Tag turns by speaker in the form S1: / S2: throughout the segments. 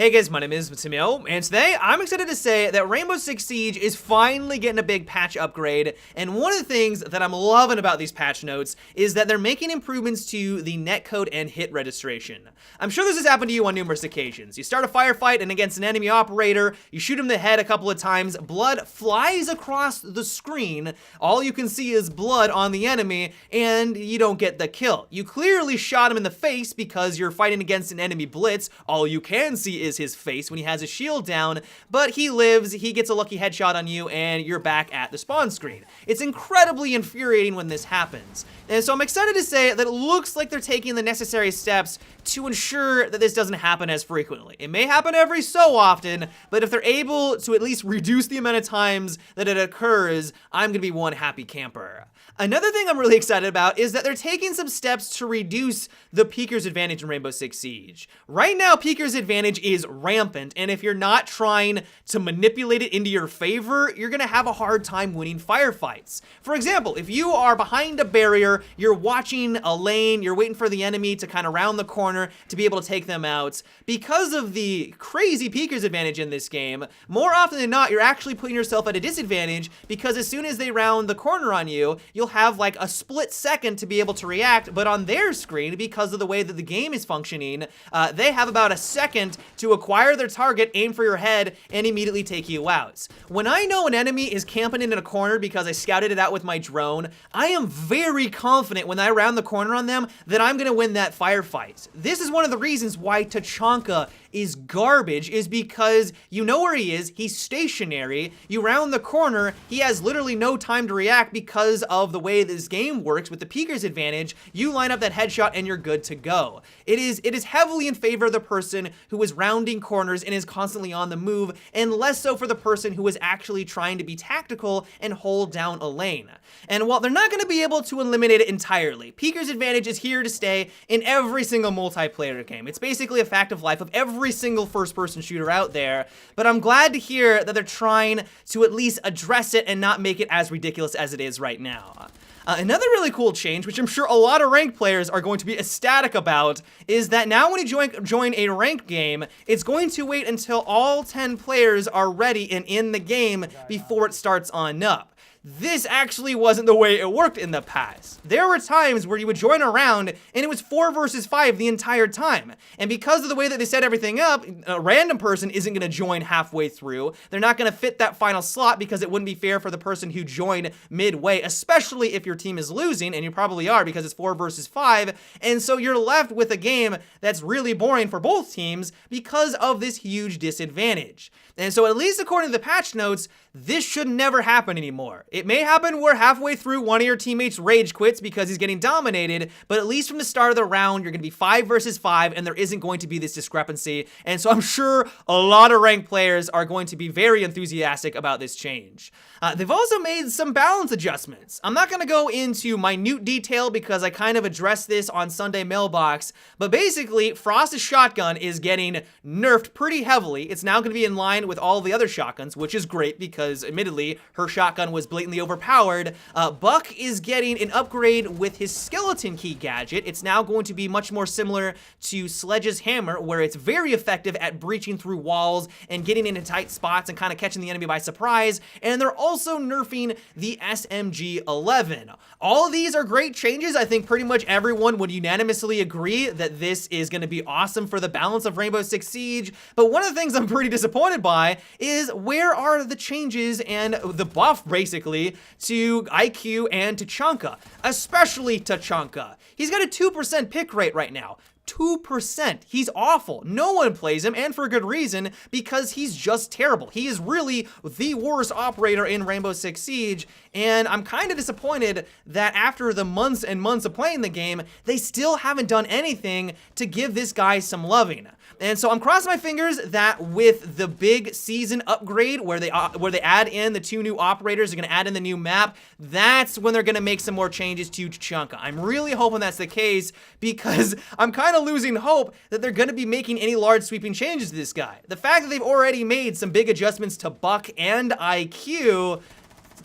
S1: Hey guys, my name is Matimio, and today I'm excited to say that Rainbow Six Siege is finally getting a big patch upgrade, and one of the things that I'm loving about these patch notes is that they're making improvements to the netcode and hit registration. I'm sure this has happened to you on numerous occasions. You start a firefight and against an enemy operator, you shoot him in the head a couple of times, blood flies across the screen, all you can see is blood on the enemy, and you don't get the kill. You clearly shot him in the face because you're fighting against an enemy blitz, all you can see is his face when he has his shield down, but he lives, he gets a lucky headshot on you, and you're back at the spawn screen. It's incredibly infuriating when this happens. And so I'm excited to say that it looks like they're taking the necessary steps to ensure that this doesn't happen as frequently. It may happen every so often, but if they're able to at least reduce the amount of times that it occurs, I'm gonna be one happy camper. Another thing I'm really excited about is that they're taking some steps to reduce the peeker's advantage in Rainbow Six Siege. Right now, peeker's advantage is rampant, and if you're not trying to manipulate it into your favor, you're gonna have a hard time winning firefights. For example, if you are behind a barrier, you're watching a lane, you're waiting for the enemy to kind of round the corner to be able to take them out, because of the crazy peeker's advantage in this game, more often than not, you're actually putting yourself at a disadvantage because as soon as they round the corner on you, you'll have like a split second to be able to react, but on their screen, because of the way that the game is functioning, they have about a second to acquire their target, aim for your head, and immediately take you out. When I know an enemy is camping in a corner because I scouted it out with my drone, I am very confident when I round the corner on them that I'm gonna win that firefight. This is one of the reasons why Tachanka is garbage, is because you know where he is, he's stationary, you round the corner, he has literally no time to react because of the way this game works with the peeker's advantage. You line up that headshot and you're good to go. It is heavily in favor of the person who is rounding corners and is constantly on the move, and less so for the person who is actually trying to be tactical and hold down a lane. And while they're not going to be able to eliminate it entirely, peeker's advantage is here to stay in every single multiplayer game. It's basically a fact of life of every single first-person shooter out there, but I'm glad to hear that they're trying to at least address it and not make it as ridiculous as it is right now. Another really cool change, which I'm sure a lot of ranked players are going to be ecstatic about, is that now when you join a ranked game, it's going to wait until all 10 players are ready and in the game before it starts on up. This actually wasn't the way it worked in the past. There were times where you would join a round and it was 4 versus 5 the entire time. And because of the way that they set everything up, a random person isn't gonna join halfway through. They're not gonna fit that final slot because it wouldn't be fair for the person who joined midway, especially if your team is losing, and you probably are because it's 4 versus 5. And so you're left with a game that's really boring for both teams because of this huge disadvantage. And so at least according to the patch notes, this should never happen anymore. It may happen where halfway through one of your teammates rage quits because he's getting dominated, but at least from the start of the round, you're gonna be 5 versus 5 and there isn't going to be this discrepancy. And so I'm sure a lot of ranked players are going to be very enthusiastic about this change. They've also made some balance adjustments. I'm not gonna go into minute detail because I kind of addressed this on Sunday Mailbox, but basically Frost's shotgun is getting nerfed pretty heavily. It's now gonna be in line with all the other shotguns, which is great because admittedly her shotgun was blatantly overpowered. Buck is getting an upgrade with his skeleton key gadget. It's now going to be much more similar to Sledge's hammer, where it's very effective at breaching through walls and getting into tight spots and kind of catching the enemy by surprise. And they're also nerfing the SMG-11. All of these are great changes. I think pretty much everyone would unanimously agree that this is going to be awesome for the balance of Rainbow Six Siege. But one of the things I'm pretty disappointed by is where are the changes and the buff basically to IQ and Tachanka, especially Tachanka. He's got a 2% pick rate right now. 2%. He's awful. No one plays him, and for good reason, because he's just terrible. He is really the worst operator in Rainbow Six Siege, and I'm kind of disappointed that after the months and months of playing the game, they still haven't done anything to give this guy some loving. And so I'm crossing my fingers that with the big season upgrade where they add in the 2 new operators, they're gonna add in the new map, that's when they're gonna make some more changes to Tachanka. I'm really hoping that's the case because I'm kind of losing hope that they're gonna be making any large sweeping changes to this guy. The fact that they've already made some big adjustments to Buck and IQ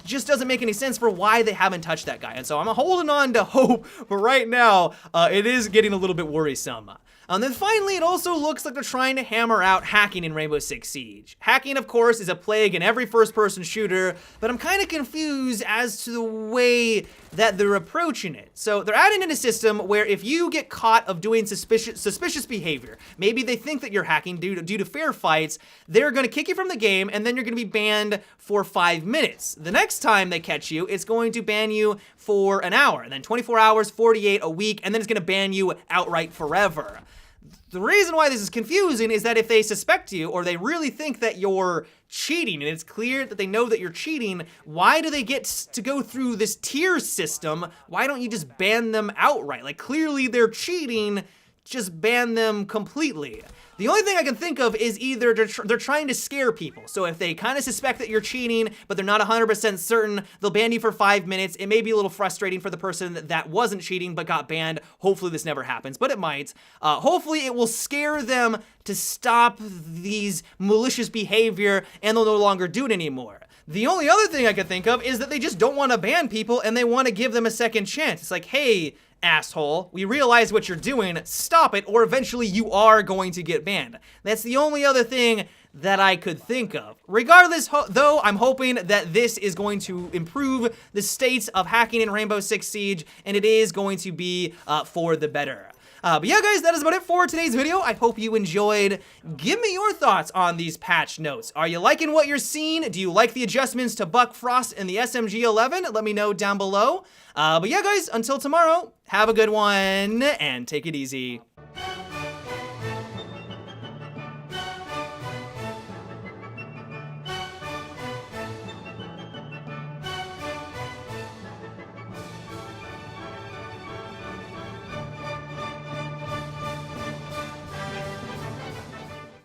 S1: just doesn't make any sense for why they haven't touched that guy. And so I'm holding on to hope, but right now, it is getting a little bit worrisome. And then finally, it also looks like they're trying to hammer out hacking in Rainbow Six Siege. Hacking, of course, is a plague in every first-person shooter, but I'm kind of confused as to the way that they're approaching it. So they're adding in a system where if you get caught of doing suspicious behavior, maybe they think that you're hacking due to fair fights, they're going to kick you from the game, and then you're going to be banned for 5 minutes. The next time they catch you, it's going to ban you for an hour, and then 24 hours, 48, a week, and then it's going to ban you outright forever. The reason why this is confusing is that if they suspect you or they really think that you're cheating and it's clear that they know that you're cheating, why do they get to go through this tier system? Why don't you just ban them outright? Like, clearly they're cheating, just ban them completely. The only thing I can think of is either they're trying to scare people. So if they kind of suspect that you're cheating, but they're not 100% certain, they'll ban you for 5 minutes. It may be a little frustrating for the person that wasn't cheating but got banned. Hopefully this never happens, but it might. Hopefully it will scare them to stop these malicious behavior and they'll no longer do it anymore. The only other thing I could think of is that they just don't want to ban people and they want to give them a second chance. It's like, hey, asshole, we realize what you're doing, stop it, or eventually you are going to get banned. That's the only other thing that I could think of. Regardless, though, I'm hoping that this is going to improve the state of hacking in Rainbow Six Siege, and it is going to be for the better. But yeah, guys, that is about it for today's video. I hope you enjoyed. Give me your thoughts on these patch notes. Are you liking what you're seeing? Do you like the adjustments to Buck Frost and the SMG-11? Let me know down below. But yeah, guys, until tomorrow, have a good one and take it easy.